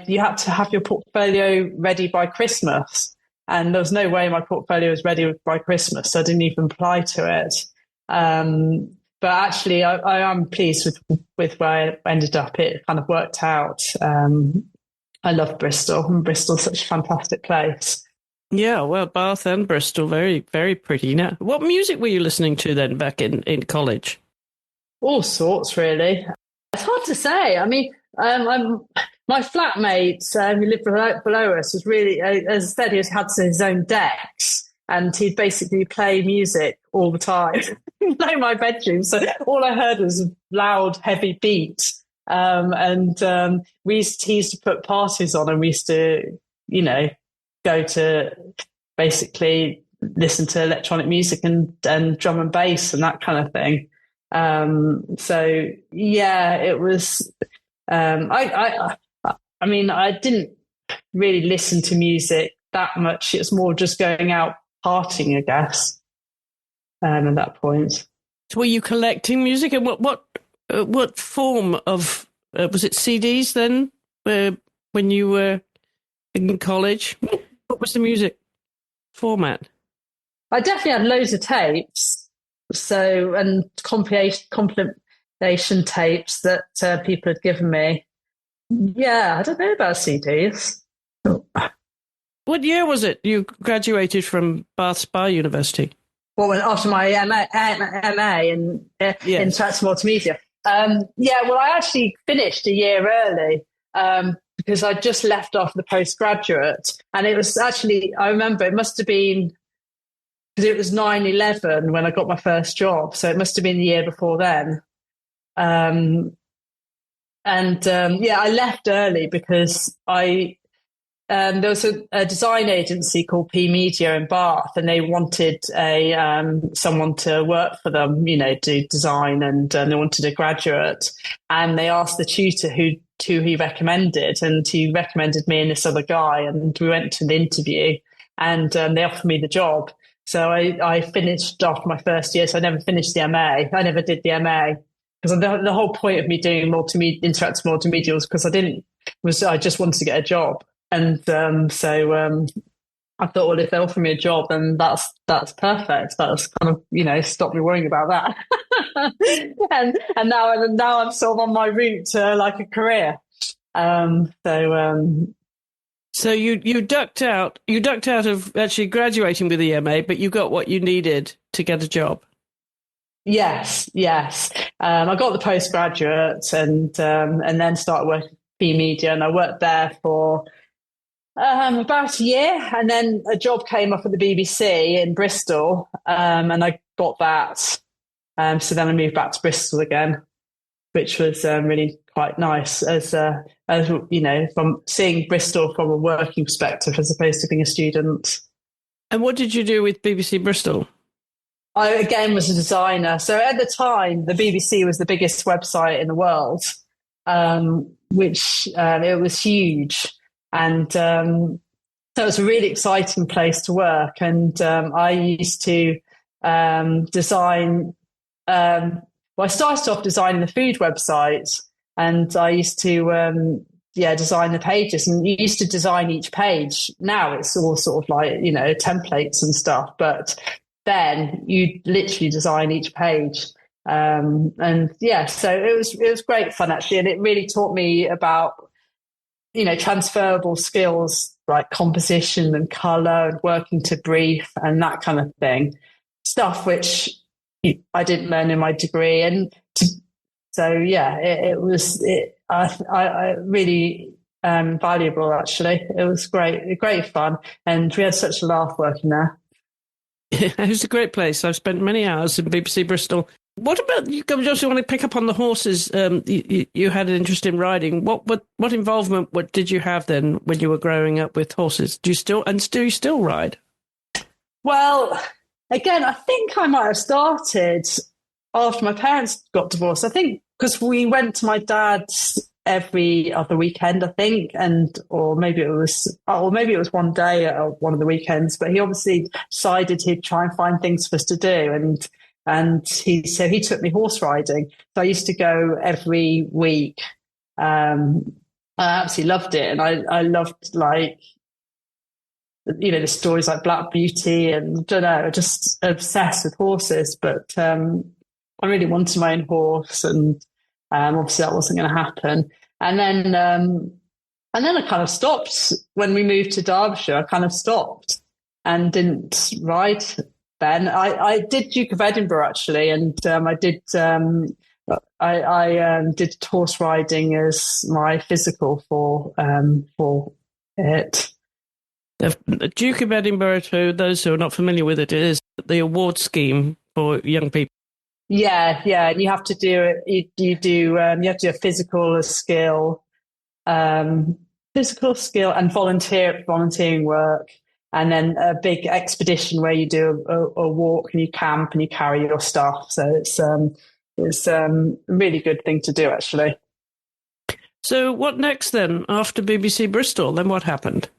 Speaker 1: you had to have your portfolio ready by Christmas. And there was no way my portfolio was ready by Christmas. So I didn't even apply to it. But actually I am pleased with where I ended up. It kind of worked out. I love Bristol, and Bristol's such a fantastic place.
Speaker 2: Yeah, well, Bath and Bristol, very, very pretty. Now, what music were you listening to then back in college?
Speaker 1: All sorts, really. It's hard to say. I mean, my flatmate who lived below us was really, as I said, he had his own decks and he'd basically play music all the time in my bedroom. So all I heard was loud, heavy beat. He used to put parties on and we used to, go to basically listen to electronic music and drum and bass and that kind of thing. It was. I didn't really listen to music that much. It was more just going out partying, I guess. At that point.
Speaker 2: So were you collecting music, and what form of was it CDs then? When you were in college, what was the music format?
Speaker 1: I definitely had loads of tapes, and compilation tapes that people had given me. Yeah, I don't know about CDs.
Speaker 2: What year was it you graduated from Bath Spa University?
Speaker 1: Well, after my MA in transformative media. I actually finished a year early because because I just left after the postgraduate. And it was actually, I remember it must have been, because it was 9/11 when I got my first job. So it must have been the year before then. I left early because there was a design agency called P Media in Bath, and they wanted someone to work for them, do design, and they wanted a graduate. And they asked the tutor who he recommended, and he recommended me and this other guy, and we went to the interview, and they offered me the job. So I finished after my first year. So I never finished the MA. I never did the MA because the whole point of me doing interactive multimedia was because I just wanted to get a job. And I thought, well, if they offer me a job, then that's perfect. That's kind of, stop me worrying about that. and now I'm sort of on my route to like a career.
Speaker 2: So you ducked out of actually graduating with the MA, but you got what you needed to get a job.
Speaker 1: Yes. I got the postgraduate and then started working for B Media, and I worked there for about a year, and then a job came up at the BBC in Bristol, and I got that. So then I moved back to Bristol again, which was really quite nice as from seeing Bristol from a working perspective as opposed to being a student.
Speaker 2: And what did you do with BBC Bristol?
Speaker 1: I, again, was a designer. So at the time, the BBC was the biggest website in the world, which it was huge. And so it was a really exciting place to work. And I used to design. I started off designing the food website, and I used to design the pages. And you used to design each page. Now it's all sort of like templates and stuff, but then you literally design each page. So it was great fun actually, and it really taught me about transferable skills like composition and color and working to brief and that kind of thing, stuff which I didn't learn in my degree. And it was really valuable actually. It was great fun, and we had such a laugh working there.
Speaker 2: It was a great place. I've spent many hours in BBC Bristol. What about you? Just want to pick up on the horses. You had an interest in riding. What involvement did you have then when you were growing up with horses? Do you still ride?
Speaker 1: Well, again, I think I might have started after my parents got divorced. I think because we went to my dad's every other weekend, I think, or maybe it was one day at one of the weekends. But he obviously decided he'd try and find things for us to do, and he took me horse riding. So I used to go every week. I absolutely loved it, and I loved the stories like Black Beauty, and I don't know, just obsessed with horses. But I really wanted my own horse, and obviously that wasn't going to happen. And then I kind of stopped when we moved to Derbyshire. I kind of stopped and didn't ride then. I did Duke of Edinburgh actually, and I did horse riding as my physical for it.
Speaker 2: The Duke of Edinburgh, to those who are not familiar with it, is the award scheme for young people.
Speaker 1: Yeah. You have to do it. You have to do a physical skill, and volunteering work, and then a big expedition where you do a walk and you camp and you carry your stuff. So it's a really good thing to do actually.
Speaker 2: So what next then? After BBC Bristol, then what happened?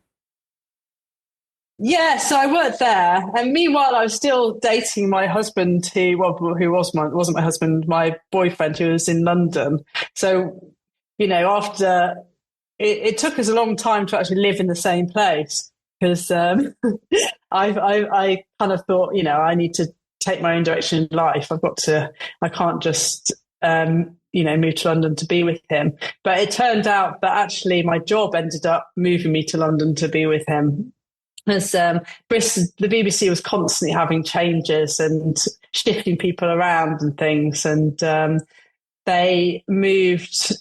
Speaker 1: Yeah, so I worked there, and meanwhile I was still dating my husband, who wasn't my husband, my boyfriend, who was in London. So, after it took us a long time to actually live in the same place, because I kind of thought, I need to take my own direction in life. I can't just move to London to be with him. But it turned out that actually my job ended up moving me to London to be with him. As the BBC was constantly having changes and shifting people around and things, and they moved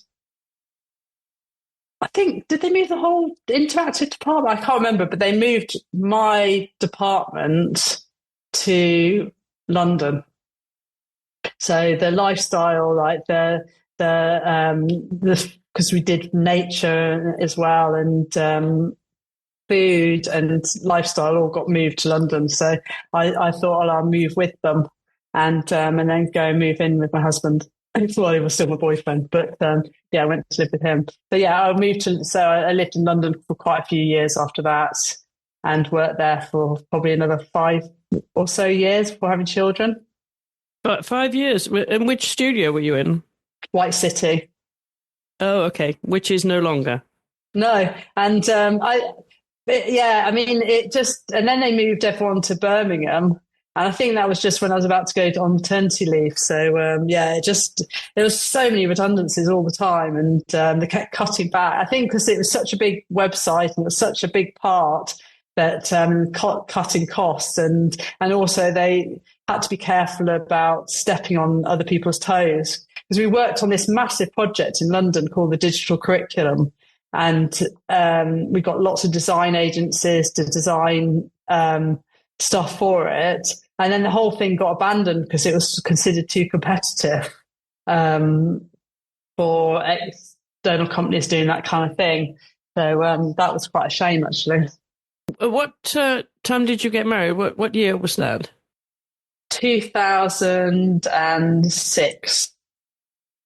Speaker 1: I think, did they move the whole interactive department? I can't remember, but they moved my department to London. So the lifestyle, like because we did nature as well, and food and lifestyle all got moved to London. So I thought, well, I'll move with them, and then go and move in with my husband. Well, he was still my boyfriend, but yeah, I went to live with him. But yeah, I lived in London for quite a few years after that, and worked there for probably another 5 or so years before having children.
Speaker 2: But 5 years. And which studio were you in?
Speaker 1: White City.
Speaker 2: Oh, okay. Which is no longer.
Speaker 1: No, and I mean, it just, and then they moved everyone to Birmingham. And I think that was just when I was about to go on maternity leave. So, there was so many redundancies all the time, and they kept cutting back. I think because it was such a big website and it was such a big part that cutting costs, and also they had to be careful about stepping on other people's toes. Because we worked on this massive project in London called the Digital Curriculum. And we got lots of design agencies to design stuff for it. And then the whole thing got abandoned because it was considered too competitive for external companies doing that kind of thing. So that was quite a shame, actually.
Speaker 2: What time did you get married? What year was that?
Speaker 1: 2006.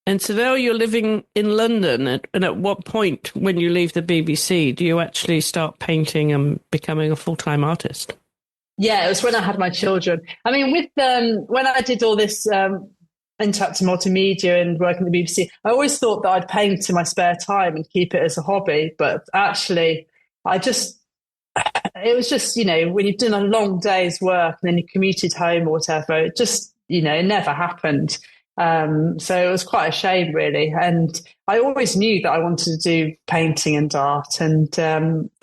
Speaker 2: And so now you're living in London. And at what point, when you leave the BBC, do you actually start painting and becoming a full-time artist?
Speaker 1: Yeah, it was when I had my children. I mean, with when I did all this interactive multimedia and working at the BBC, I always thought that I'd paint in my spare time and keep it as a hobby. But actually, it was just, when you've done a long day's work and then you commuted home or whatever, it just, it never happened. So it was quite a shame, really. And I always knew that I wanted to do painting and art. And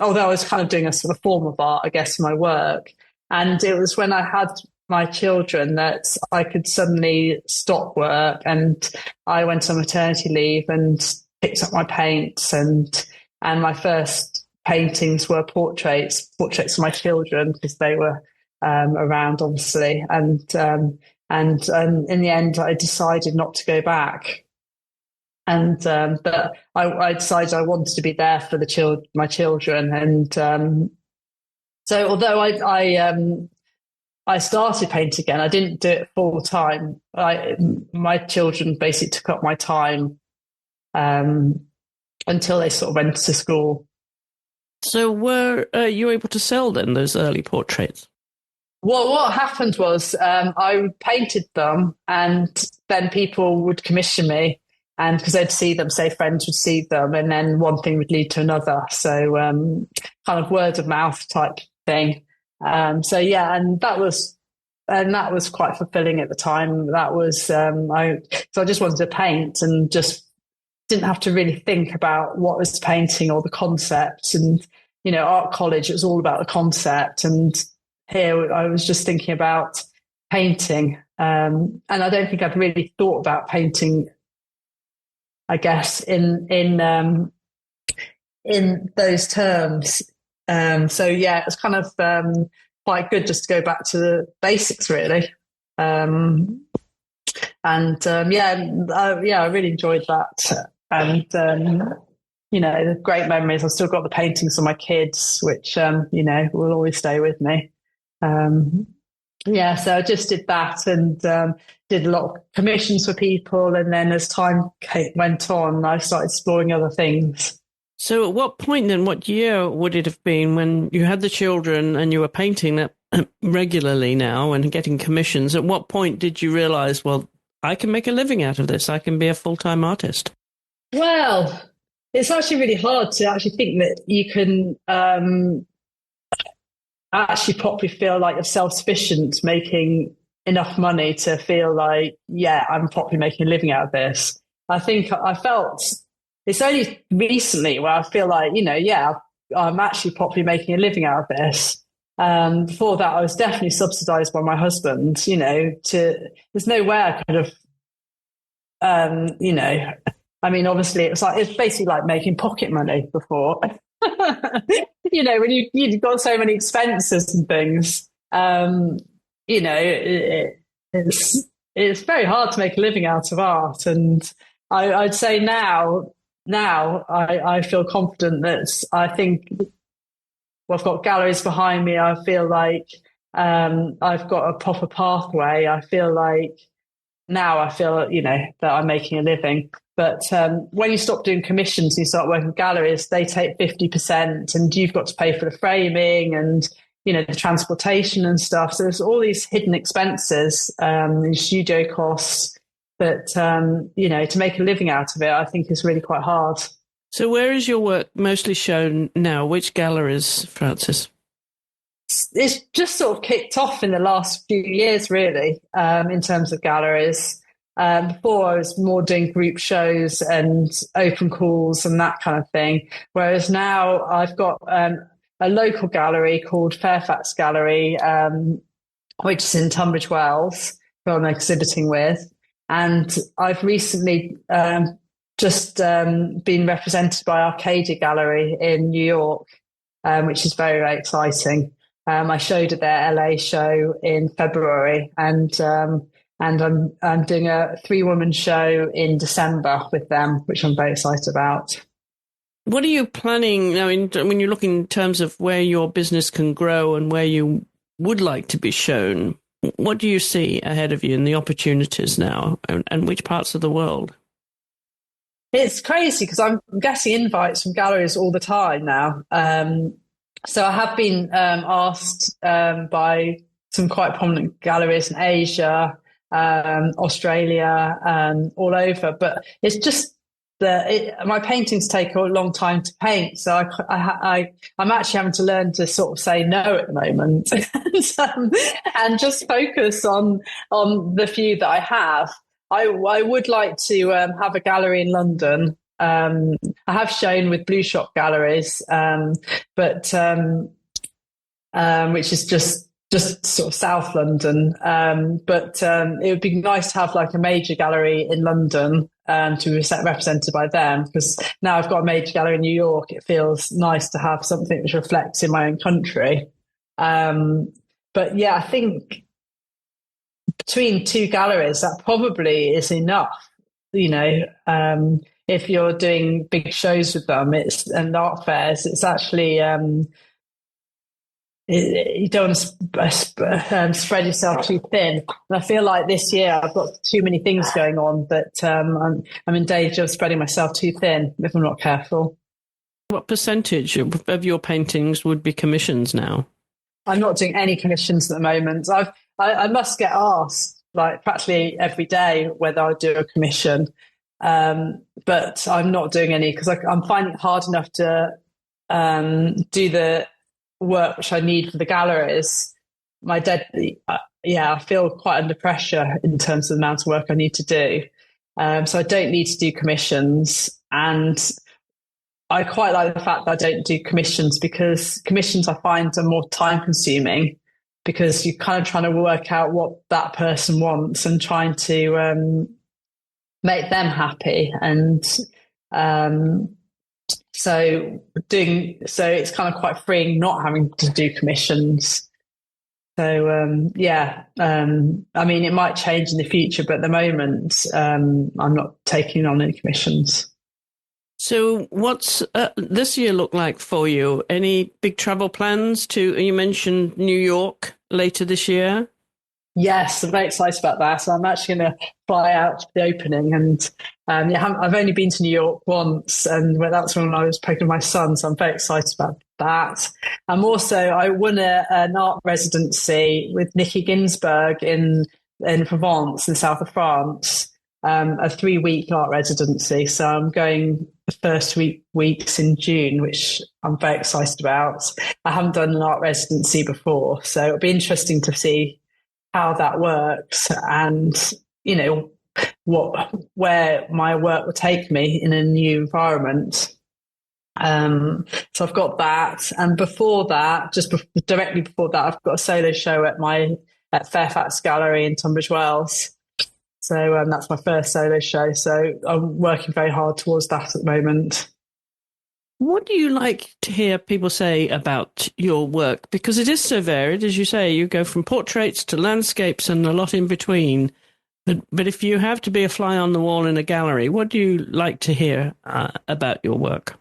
Speaker 1: although I was kind of doing a sort of form of art, I guess, in my work. And it was when I had my children that I could suddenly stop work, and I went on maternity leave and picked up my paints, and my first paintings were portraits of my children, because they were around, obviously. And in the end, I decided not to go back. And but I decided I wanted to be there for my children. And so although I started painting again, I didn't do it full time. My children basically took up my time until they sort of went to school.
Speaker 2: So were you able to sell then those early portraits?
Speaker 1: Well, what happened was I painted them, and then people would commission me, and because they'd see them, say friends would see them, and then one thing would lead to another. So kind of word of mouth type thing. So yeah, and that was quite fulfilling at the time. That was so I just wanted to paint and just didn't have to really think about what was painting or the concept. And art college, it was all about the concept, and here I was just thinking about painting. And I don't think I'd really thought about painting, I guess, in those terms. So yeah, it was kind of quite good just to go back to the basics, really. I really enjoyed that. And great memories. I've still got the paintings of my kids, which will always stay with me. So I just did that, and did a lot of commissions for people. And then as time went on, I started exploring other things.
Speaker 2: So at what point then, what year would it have been when you had the children and you were painting that regularly now and getting commissions? At what point did you realize, well, I can make a living out of this. I can be a full-time artist?
Speaker 1: Well, it's actually really hard to actually think that you can actually properly feel like you're self-sufficient, making enough money to feel like, yeah, I'm properly making a living out of this. I think I felt it's only recently where I feel like, I'm actually properly making a living out of this. Before that, I was definitely subsidized by my husband, there's no way I could have, I mean, obviously, it's basically like making pocket money before. When you've got so many expenses and things, it's very hard to make a living out of art. And I'd say now I feel confident that I think I've got galleries behind me. I feel like I've got a proper pathway. I feel like now that I'm making a living. But when you stop doing commissions and you start working with galleries, they take 50% and you've got to pay for the framing and, the transportation and stuff. So there's all these hidden expenses and studio costs that, to make a living out of it, I think is really quite hard.
Speaker 2: So where is your work mostly shown now? Which galleries, Frances?
Speaker 1: It's just sort of kicked off in the last few years, really, in terms of galleries. Before I was more doing group shows and open calls and that kind of thing. Whereas now I've got a local gallery called Fairfax Gallery, which is in Tunbridge Wells, who I'm exhibiting with. And I've recently just been represented by Arcadia Gallery in New York, which is very, very exciting. I showed at their LA show in February, and I'm doing a 3-woman show in December with them, which I'm very excited about.
Speaker 2: What are you planning now? When you look in terms of where your business can grow and where you would like to be shown, what do you see ahead of you and the opportunities now, and which parts of the world?
Speaker 1: It's crazy because I'm getting invites from galleries all the time now. So I have been asked by some quite prominent galleries in Asia, Australia, all over. But it's just my paintings take a long time to paint, so I'm actually having to learn to sort of say no at the moment and just focus on the few that I have. I would like to have a gallery in London. I have shown with Blue Shop Galleries, but which is just sort of South London. But it would be nice to have like a major gallery in London to be represented by them, because now I've got a major gallery in New York. It feels nice to have something which reflects in my own country. But yeah, I think between 2 galleries, that probably is enough. If you're doing big shows with them, and art fairs, it's actually you don't want to spread yourself too thin. And I feel like this year I've got too many things going on that I'm in danger of spreading myself too thin if I'm not careful.
Speaker 2: What percentage of your paintings would be commissions now?
Speaker 1: I'm not doing any commissions at the moment. I must get asked like practically every day whether I do a commission, but I'm not doing any because I'm finding it hard enough to do the work which I need for the galleries. I feel quite under pressure in terms of the amount of work I need to do. So I don't need to do commissions, and I quite like the fact that I don't do commissions, because commissions I find are more time consuming, because you're kind of trying to work out what that person wants and trying to make them happy. And so it's kind of quite freeing not having to do commissions. So I mean, it might change in the future, but at the moment I'm not taking on any commissions.
Speaker 2: So what's this year look like for you? Any big travel plans you mentioned New York later this year?
Speaker 1: Yes, I'm very excited about that. So I'm actually going to fly out to the opening, and I've only been to New York once, and that's when I was pregnant with my son. So I'm very excited about that. I won an art residency with Nikki Ginsberg in Provence, in the south of France, a 3-week art residency. So I'm going the first weeks in June, which I'm very excited about. I haven't done an art residency before, so it'll be interesting to see how that works, and where my work will take me in a new environment. So I've got that, and before that, directly before that, I've got a solo show at Fairfax Gallery in Tunbridge Wells. So that's my first solo show. So I'm working very hard towards that at the moment.
Speaker 2: What do you like to hear people say about your work? Because it is so varied, as you say, you go from portraits to landscapes and a lot in between. But if you have to be a fly on the wall in a gallery, what do you like to hear about your work?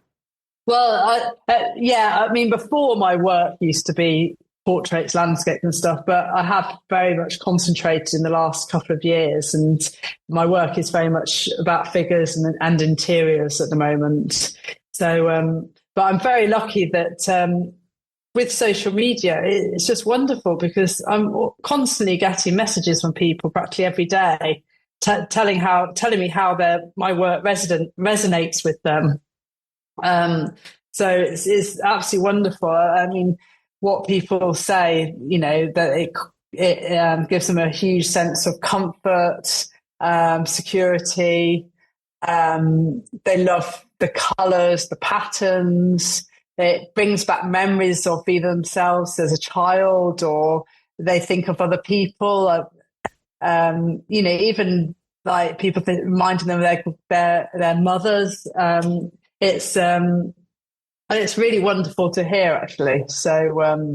Speaker 1: Well, before my work used to be portraits, landscape and stuff, but I have very much concentrated in the last couple of years, and my work is very much about figures and interiors at the moment. So, but I'm very lucky that with social media, it's just wonderful because I'm constantly getting messages from people practically every day telling me how my work resonates with them. So it's absolutely wonderful. I mean, what people say, that it gives them a huge sense of comfort, security. They love the colours, the patterns. It brings back memories of either themselves as a child, or they think of other people. Even like people reminding them of their mothers. It's really wonderful to hear, actually. So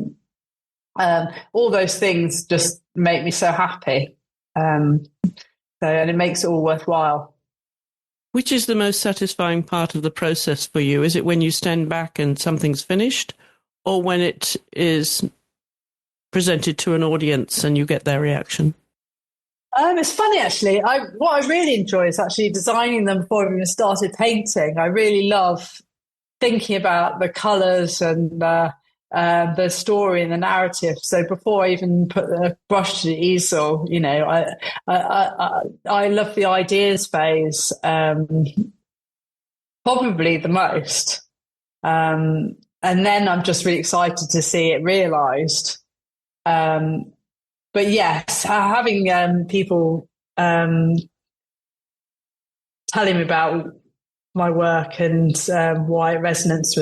Speaker 1: all those things just make me so happy. And it makes it all worthwhile.
Speaker 2: Which is the most satisfying part of the process for you? Is it when you stand back and something's finished, or when it is presented to an audience and you get their reaction?
Speaker 1: It's funny, actually. What I really enjoy is actually designing them before I've even started painting. I really love thinking about the colours and the story and the narrative. So before I even put the brush to the easel, I love the ideas phase probably the most. And then I'm just really excited to see it realised. But yes, having people telling me about my work and why it resonates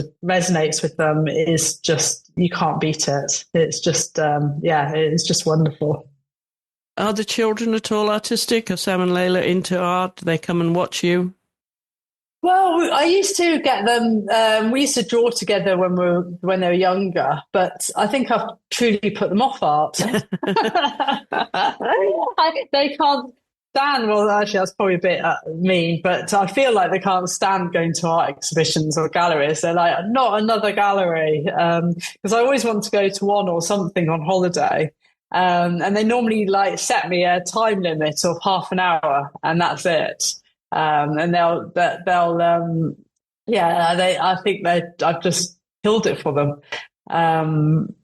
Speaker 1: with them is just, you can't beat it. It's just it's just wonderful.
Speaker 2: Are the children at all artistic? Are Sam and Layla into art? Do they come and watch you?
Speaker 1: Well, I used to get them. We used to draw together when they were younger, but I think I've truly put them off art. They can't stand. Well, actually, that's probably a bit mean, but I feel like they can't stand going to art exhibitions or galleries. They're like, not another gallery, because I always want to go to one or something on holiday. And they normally set me a time limit of half an hour, and that's it. And I think I've just killed it for them. And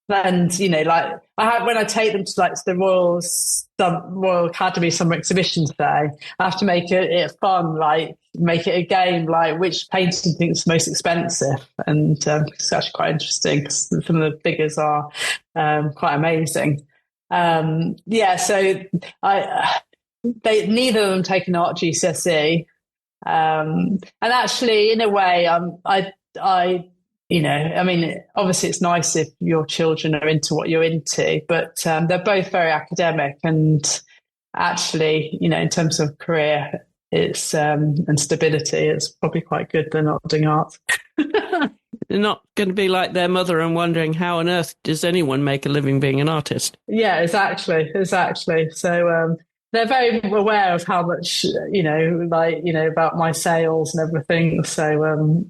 Speaker 1: I have, when I take them to the Royal Academy Summer Exhibition today, I have to make it fun, make it a game, which painting you think is most expensive, and it's actually quite interesting because some of the figures are quite amazing. So neither of them take an art GCSE, and actually, in a way, obviously it's nice if your children are into what you're into, but they're both very academic, and actually, in terms of career, it's and stability, it's probably quite good they're not doing art.
Speaker 2: They're not going to be like their mother and wondering how on earth does anyone make a living being an artist? Yeah, exactly. So they're very aware of how much, about my sales and everything. So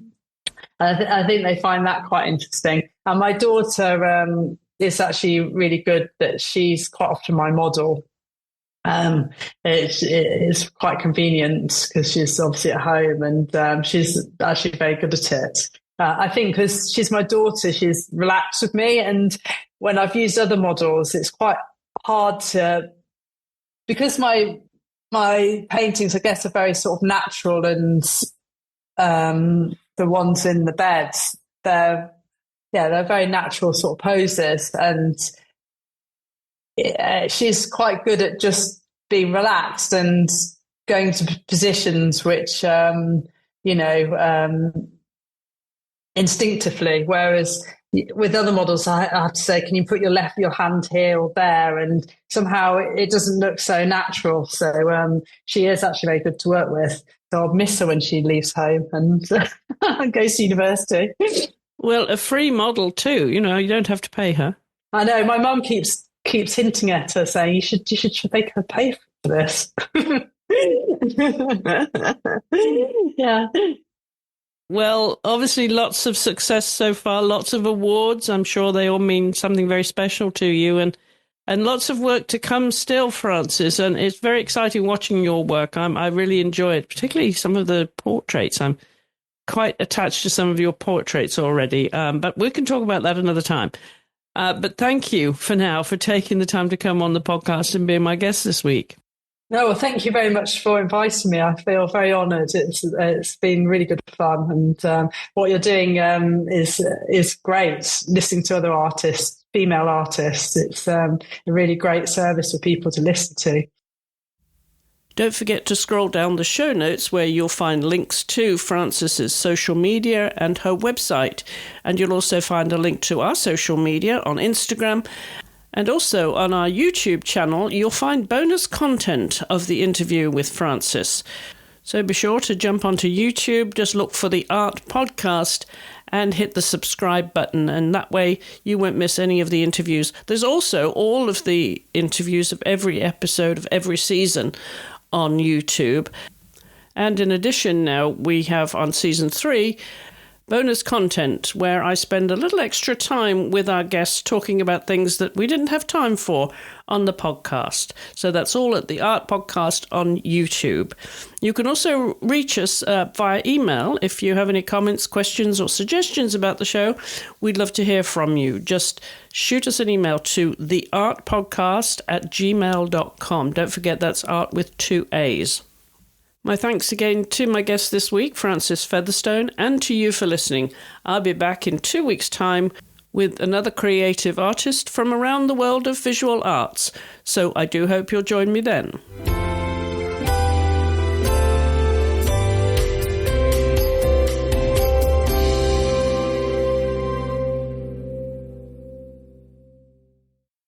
Speaker 2: I think they find that quite interesting. And my daughter is actually really good that she's quite often my model. It's quite convenient because she's obviously at home, and she's actually very good at it. I think because she's my daughter, she's relaxed with me. And when I've used other models, it's quite hard because my paintings, I guess, are very sort of natural, and the ones in the beds, they're very natural sort of poses, and she's quite good at just being relaxed and going to positions which instinctively, whereas
Speaker 1: with other models, I have to say, can you put your hand here or there? And somehow it doesn't look so natural. So she is actually very good to work with. So I'll miss her when she leaves home and goes to university.
Speaker 2: Well, a free model too. You don't have to pay her.
Speaker 1: I know. My mum keeps hinting at her, saying you should make her pay for this. Yeah.
Speaker 2: Well, obviously, lots of success so far, lots of awards. I'm sure they all mean something very special to you, and lots of work to come still, Frances. And it's very exciting watching your work. I really enjoy it, particularly some of the portraits. I'm quite attached to some of your portraits already, but we can talk about that another time. But thank you for now for taking the time to come on the podcast and being my guest this week.
Speaker 1: No, well, thank you very much for inviting me. I feel very honoured. It's been really good fun, and what you're doing is great. Listening to other artists, female artists, it's a really great service for people to listen to.
Speaker 2: Don't forget to scroll down the show notes where you'll find links to Frances's social media and her website, and you'll also find a link to our social media on Instagram. And also on our YouTube channel, you'll find bonus content of the interview with Frances. So be sure to jump onto YouTube, just look for the Art Podcast and hit the subscribe button. And that way you won't miss any of the interviews. There's also all of the interviews of every episode of every season on YouTube. And in addition now, we have on season 3, bonus content where I spend a little extra time with our guests talking about things that we didn't have time for on the podcast. So that's all at the Art Podcast on YouTube. You can also reach us via email if you have any comments, questions or suggestions about the show. We'd love to hear from you. Just shoot us an email to theartpodcast@gmail.com. Don't forget that's art with 2 A's. My thanks again to my guest this week, Frances Featherstone, and to you for listening. I'll be back in 2 weeks' time with another creative artist from around the world of visual arts, so I do hope you'll join me then.